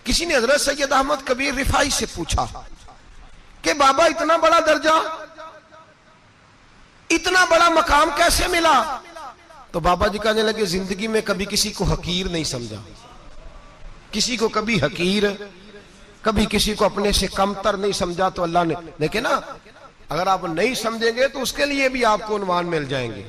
किसी ने हजरत सैयद अहमद कबीर रिफाई से पूछा कि बाबा इतना बड़ा दर्जा, इतना बड़ा मकाम कैसे मिला? तो बाबा जी कहने लगे, जिंदगी में कभी किसी को हकीर नहीं समझा, किसी को कभी हकीर, कभी किसी को अपने से कमतर नहीं समझा। तो अल्लाह ने देखे ना, अगर आप नहीं समझेंगे तो उसके लिए भी आपको उन्वान मिल जाएंगे,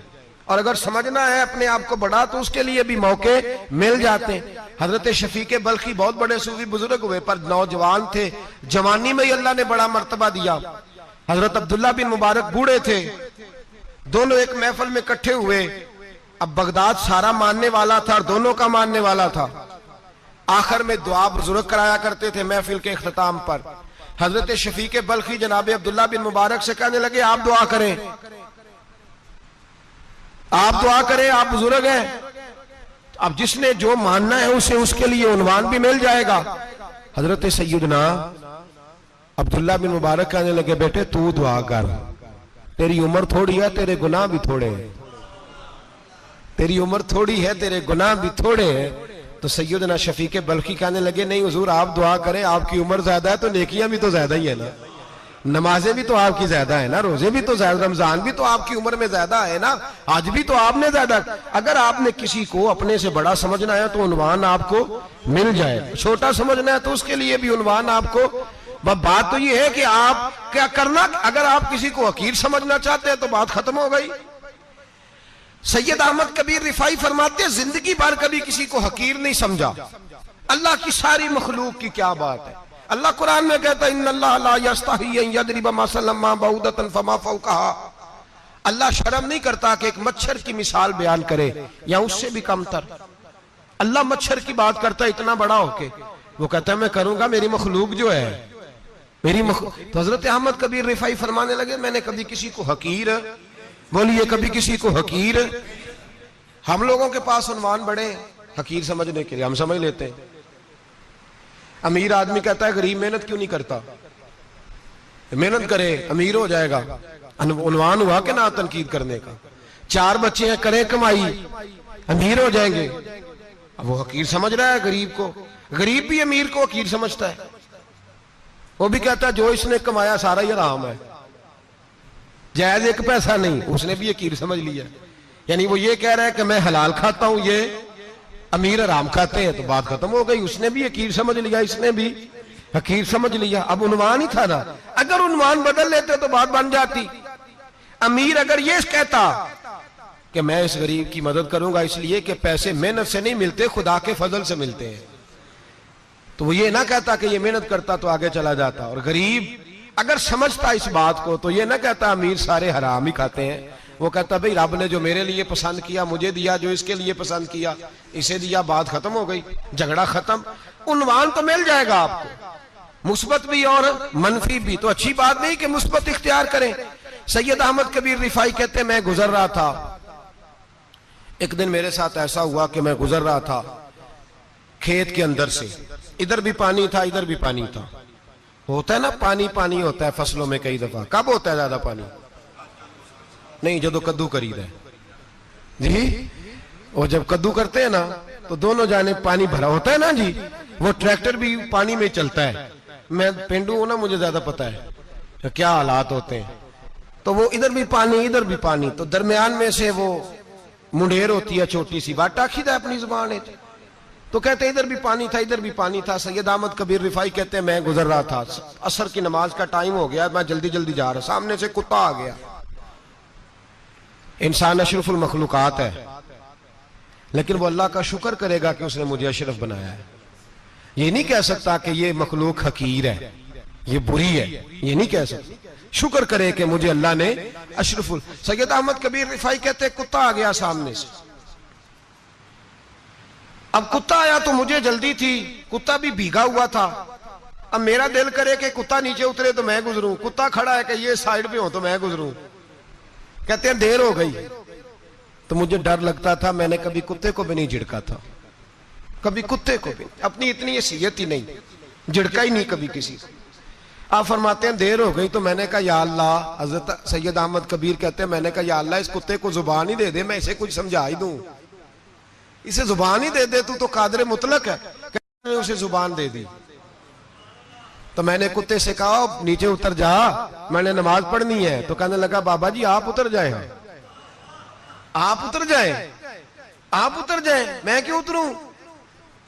और अगर समझना है अपने आप को बड़ा तो उसके लिए भी मौके मिल जाते हैं। हजरत शफीक बल्खी बहुत बड़े सूफी बुजुर्ग हुए, पर नौजवान थे, जवानी में ही अल्लाह ने बड़ा मर्तबा दिया। हजरत अब्दुल्ला बिन मुबारक बूढ़े थे, दोनों एक महफिल में इकट्ठे हुए। अब बगदाद सारा मानने वाला था और दोनों का मानने वाला था। आखिर में दुआ बुजुर्ग कराया करते थे महफिल के इख्तिताम पर। हजरत शफीक बल्खी जनाब अब्दुल्ला बिन मुबारक से कहने लगे, आप दुआ करें, आप दुआ करें, आप बुजुर्ग हैं। अब जिसने जो मानना है उसे उसके लिए उन्वान भी मिल जाएगा। हजरत सैयदना अब्दुल्ला बिन मुबारक कहने लगे, बेटे तू दुआ कर, तेरी उम्र थोड़ी है, तेरे गुनाह भी थोड़े हैं, तेरी उम्र थोड़ी है, तेरे गुनाह भी थोड़े हैं। तो सैयदना शफीक बल्खी कहने लगे, नहीं हुजूर आप दुआ करें, आपकी उम्र ज्यादा है तो नेकियां भी तो ज्यादा ही है ना, नमाजें भी तो आपकी ज्यादा है ना, रोजे भी तो ज्यादा, रमजान भी तो आपकी उम्र में ज्यादा है ना, आज भी तो आपने ज्यादा। अगर आपने किसी को अपने से बड़ा समझना है तो उन्वान आपको मिल जाए, छोटा समझना है तो उसके लिए भी उन्वान आपको। बात तो ये है कि आप क्या करना, अगर आप किसी को हकीर समझना चाहते हैं तो बात खत्म हो गई। सैयद अहमद कबीर रिफाई फरमाते, जिंदगी भर कभी किसी को हकीर नहीं समझा। अल्लाह की सारी मखलूक की क्या बात है। अल्लाह कुरान में कहता है, इन्नल्लाह ला यस्तही अन यदरिब मसलन मा बऊदतन फमा फौकहा। अल्लाह शर्म नहीं करता कि एक मच्छर की मिसाल बयान करे या उससे भी कमतर। अल्लाह मच्छर की बात करता है इतना बड़ा होके, वो कहता है मैं करूंगा, मेरी मखलूक जो है मेरी तो हजरत अहमद कबीर रिफाई फरमाने लगे, मैंने कभी किसी को हकीर, बोलिए कभी किसी को हकीर। हम लोगों के पास उन्वान बड़े हकीर समझने के लिए, हम समझ लेते हैं। अमीर आदमी कहता है गरीब मेहनत क्यों नहीं करता, मेहनत करे अमीर हो जाएगा, उन्वान हुआ कि ना तनकीद करने का। 4 बच्चे हैं, करे कमाई, अमीर हो जाएंगे। अब वो हकीर समझ रहा है गरीब को, गरीब भी अमीर को हकीर समझता है। वो भी कहता है जो इसने कमाया सारा ही हराम है, जायज एक पैसा नहीं, उसने भी हकीर समझ लिया। यानी वो ये कह रहा है कि मैं हलाल खाता हूं, ये अमीर हराम खाते हैं, तो बात खत्म हो गई। उसने भी हकीर समझ लिया, इसने भी हकीर समझ लिया। अब उन्वान ही था ना, अगर उन्वान बदल लेते तो बात बन जाती। अमीर अगर ये कहता कि मैं इस गरीब की मदद करूंगा इसलिए कि पैसे मेहनत से नहीं मिलते, खुदा के फजल से मिलते हैं, तो वो ये ना कहता कि ये मेहनत करता तो आगे चला जाता। और गरीब अगर समझता इस बात को तो ये ना कहता अमीर सारे हराम ही खाते हैं, वो कहता भाई रब ने जो मेरे लिए पसंद किया मुझे दिया, जो इसके लिए पसंद किया इसे दिया, बात खत्म हो गई, झगड़ा खत्म। उन्वान तो मिल जाएगा आपको, मुस्बत भी और मनफी भी। तो अच्छी बात नहीं कि मुस्बत इख्तियार करें। सैयद अहमद कबीर रिफाई कहते मैं गुजर रहा था, एक दिन मेरे साथ ऐसा हुआ कि मैं गुजर रहा था खेत के अंदर से, इधर भी पानी था इधर भी पानी था। होता है ना पानी पानी होता है फसलों में कई दफा। कब होता है ज्यादा पानी? नहीं, जब कद्दू करी है जी, और जब कद्दू करते हैं ना तो दोनों जाने पानी भरा होता है ना जी, वो ट्रैक्टर भी पानी में चलता है। मैं पेंडू हूं ना, मुझे ज्यादा पता है तो क्या हालात होते हैं। तो वो इधर भी पानी इधर भी पानी, तो दरमियान में से वो मुंडेर होती है छोटी सी, बाटा खीदा अपनी जुबान है। तो कहते इधर भी पानी था इधर भी पानी था। सैयद अहमद कबीर रिफाई कहते हैं मैं गुजर रहा था, असर की नमाज का टाइम हो गया, मैं जल्दी जल्दी जा रहा, सामने से कुत्ता आ गया। इंसान अशरफुल मखलूकात है, लेकिन वो अल्लाह का शुक्र करेगा कि उसने मुझे अशरफ बनाया है। ये नहीं कह सकता कि ये मखलूक हकीर है, ये बुरी है, ये नहीं कह सकता। शुक्र करे कि मुझे अल्लाह ने अशरफुल। सैयद अहमद कबीर रिफाई कहते कुत्ता आ गया सामने से। अब कुत्ता आया तो मुझे जल्दी थी, कुत्ता भी भीगा हुआ था। अब मेरा दिल करे कि कुत्ता नीचे उतरे तो मैं गुजरूं, कुत्ता खड़ा है कि ये साइड पे हो तो मैं गुजरूं। कहते हैं देर हो गई तो मुझे डर लगता था, मैंने कभी कुत्ते को भी नहीं झिड़का था, कभी कुत्ते को भी, अपनी इतनी हैसियत ही नहीं, झिड़का ही नहीं कभी किसी को। आप फरमाते हैं देर हो गई तो मैंने कहा या अल्लाह, हजरत सैयद अहमद कबीर कहते हैं मैंने कहा या अल्लाह इस कुत्ते को जुबान ही दे दे, मैं इसे कुछ समझा ही दूं, इसे जुबान ही दे दे, तू तो कादर मुतलक है। उसे जुबान दे दी। तो मैंने कुत्ते से कहा नीचे उतर जा, मैंने नमाज पढ़नी है। तो कहने लगा बाबा जी आप उतर जाए, आप उतर जाए, आप उतर जाए, मैं क्यों उतरूं?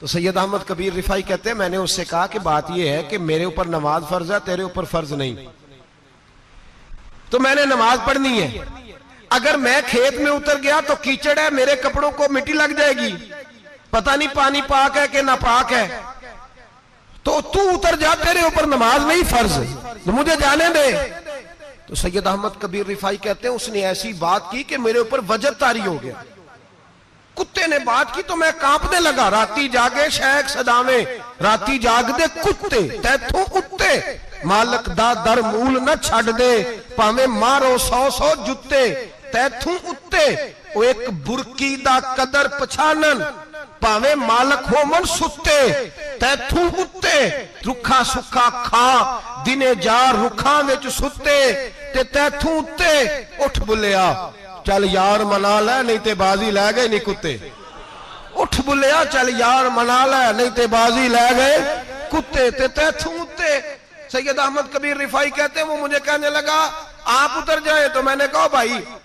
तो सैयद अहमद कबीर रिफाई कहते हैं मैंने उससे कहा कि बात यह है कि मेरे ऊपर नमाज फर्ज है, तेरे ऊपर फर्ज नहीं, तो मैंने नमाज पढ़नी है। अगर मैं खेत में उतर गया तो कीचड़ है, मेरे कपड़ों को मिट्टी लग जाएगी, पता नहीं पानी पाक है कि नापाक है, तो तू उतर जा, तेरे ऊपर नमाज नहीं फर्ज, तो मुझे जाने दे। तो सैयद अहमद कबीर रिफाई कहते हैं उसने ऐसी बात की कि मेरे ऊपर वजब तारी हो गया। कुत्ते ने बात की तो मैं कांपने लगा। राती जागे शेख सदावे, राती जाग दे कुत्ते, तैथों उत्ते मालक दा दर मूल न छड़ दे, भावे मारो 100 जुत्ते तैथों उत्ते। वो एक बुरकी दा कदर पछानन, भावे मालक हो मन सुत्ते तैथों उत्ते। रुखा सुखा खा दिने जा रुखा विच सुत्ते ते तैथों उत्ते। उठ बुलिया चल यार मना ले, नहीं ते बाजी लै गए नहीं कुत्ते। उठ बुलिया चल यार मना ले, नहीं ते बाजी लै गए कुत्ते ते तैथों उत्ते। सैयद अहमद कबीर रिफाई कहते हैं वो मुझे कहने लगा आप उतर जाए, तो मैंने कहा भाई